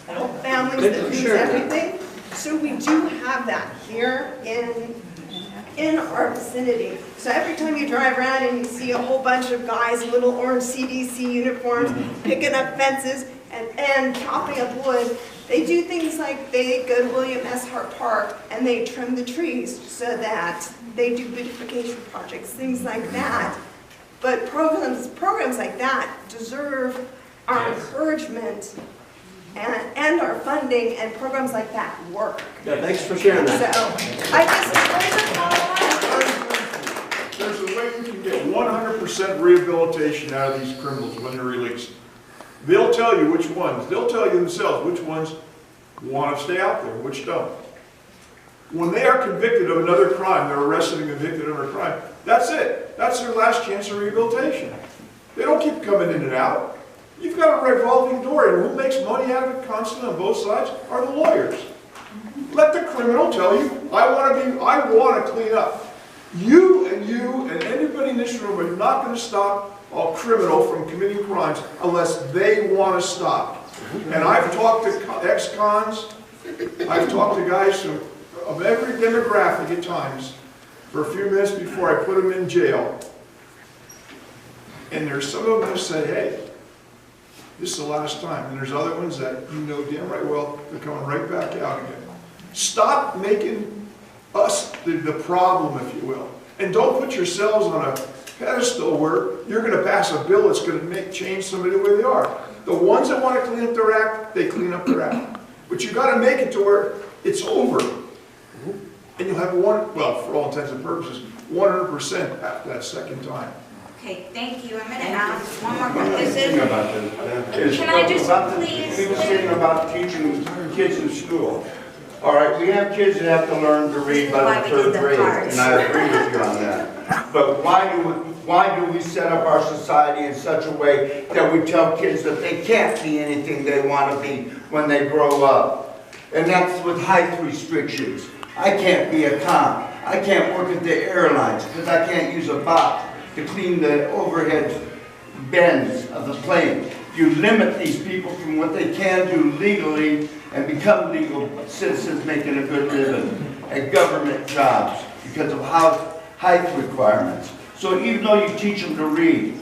F: help families that lose everything. So we do have that here in our vicinity. So every time you drive around and you see a whole bunch of guys in little orange CDC uniforms picking up fences and chopping up wood, they do things like they go to William S. Hart Park and they trim the trees so that they do beautification projects, things like that. But programs like that deserve our encouragement and our funding, and programs like that work.
A: Yeah, thanks for sharing that.
F: So,
K: There's a way you can get 100% rehabilitation out of these criminals when they're released. They'll tell you which ones. They'll tell you themselves which ones want to stay out there, which don't. When they are convicted of another crime, they're arrested and convicted of another crime, that's it. That's their last chance of rehabilitation. They don't keep coming in and out. You've got a revolving door, and who makes money out of it constantly on both sides are the lawyers. Let the criminal tell you, I want to clean up. You and anybody in this room are not going to stop a criminal from committing crimes unless they want to stop. And I've talked to ex-cons, I've talked to guys of every demographic at times for a few minutes before I put them in jail. And there's some of them that say, hey, this is the last time. And there's other ones that you know damn right well they're coming right back out again. Stop making us the problem, if you will. And don't put yourselves on a pedestal where you're going to pass a bill that's going to change somebody the way they are. The ones that want to clean up their act, they clean up their act. But you got to make it to where it's over. And you'll have for all intents and purposes, 100% after that second time.
D: Okay, thank you. I'm going to ask one more question. Can I just please?
J: He was saying about teaching kids in school. All right, we have kids that have to learn to read by the 3rd grade, and I agree with you on that. But why do we set up our society in such a way that we tell kids that they can't be anything they want to be when they grow up? And that's with height restrictions. I can't be a cop. I can't work at the airlines because I can't use a box to clean the overhead bends of the plane. You limit these people from what they can do legally and become legal citizens making a good living at government jobs because of height requirements. So even though you teach them to read,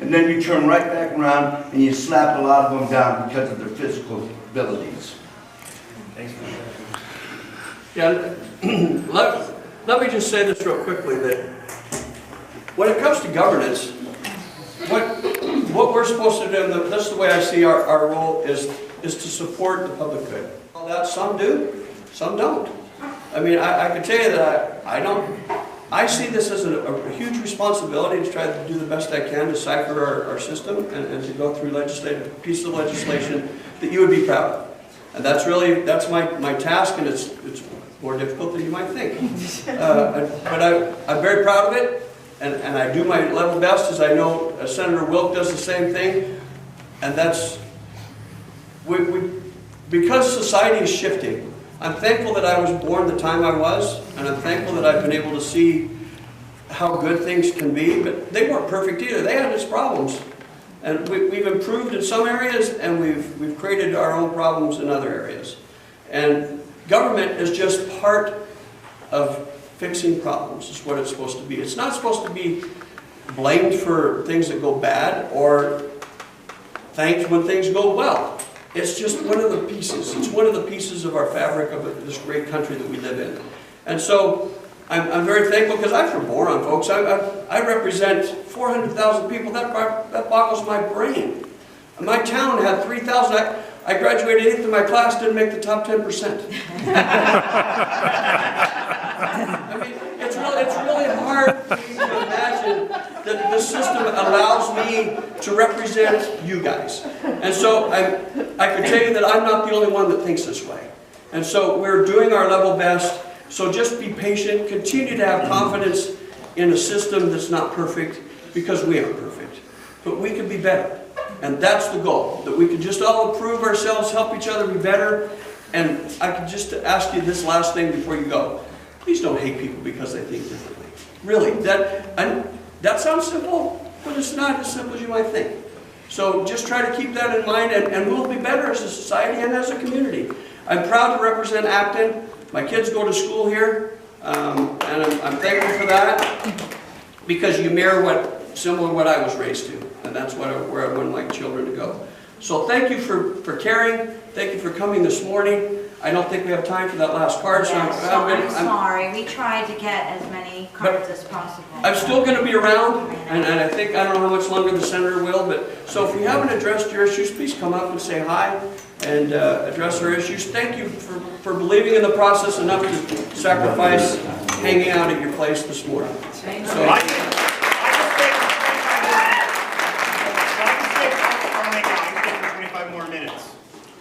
J: and then you turn right back around and you slap a lot of them down because of their physical abilities.
A: Thanks for sharing. Yeah, let me just say this real quickly, that when it comes to governance, what we're supposed to do, and this is the way I see our role, is to support the public good. All that, some do, some don't. I mean, I can tell you that I see this as a huge responsibility to try to do the best I can to decipher our system and to go through pieces of legislation that you would be proud of. And that's my task, and it's more difficult than you might think. But I'm very proud of it. And I do my level best, as I know Senator Wilk does the same thing. And that's, because society is shifting, I'm thankful that I was born the time I was, and I'm thankful that I've been able to see how good things can be, but they weren't perfect either. They had its problems. And we've improved in some areas, and we've created our own problems in other areas. And government is just part of fixing problems, is what it's supposed to be. It's not supposed to be blamed for things that go bad or thanked when things go well. It's just one of the pieces. It's one of the pieces of our fabric of this great country that we live in. And so I'm very thankful because I'm from Boron, folks. I represent 400,000 people. That boggles my brain. My town had 3,000. I graduated 8th in my class, didn't make the top 10%. I mean, it's really hard for me to imagine that the system allows me to represent you guys. And so I can tell you that I'm not the only one that thinks this way. And so we're doing our level best. So just be patient, continue to have confidence in a system that's not perfect, because we aren't perfect. But we can be better. And that's the goal, that we can just all improve ourselves, help each other be better. And I can just ask you this last thing before you go. Please don't hate people because they think differently. Really, that sounds simple, but it's not as simple as you might think. So just try to keep that in mind, and we'll be better as a society and as a community. I'm proud to represent Acton. My kids go to school here, and I'm thankful for that, because you mirror similar what I was raised to, and that's where I want my children to go. So thank you for caring. Thank you for coming this morning. I don't think we have time for that last card, so
D: I'm sorry. We tried to get as many cards as possible.
A: I'm still going to be around, and I don't know how much longer the senator will, but so if we haven't addressed your issues, please come up and say hi and address our issues. Thank you for believing in the process enough to sacrifice hanging out at your place this morning. So,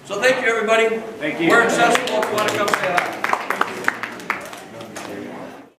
A: so thank you, everybody.
G: Thank you.
A: We're accessible if you want to come say hi.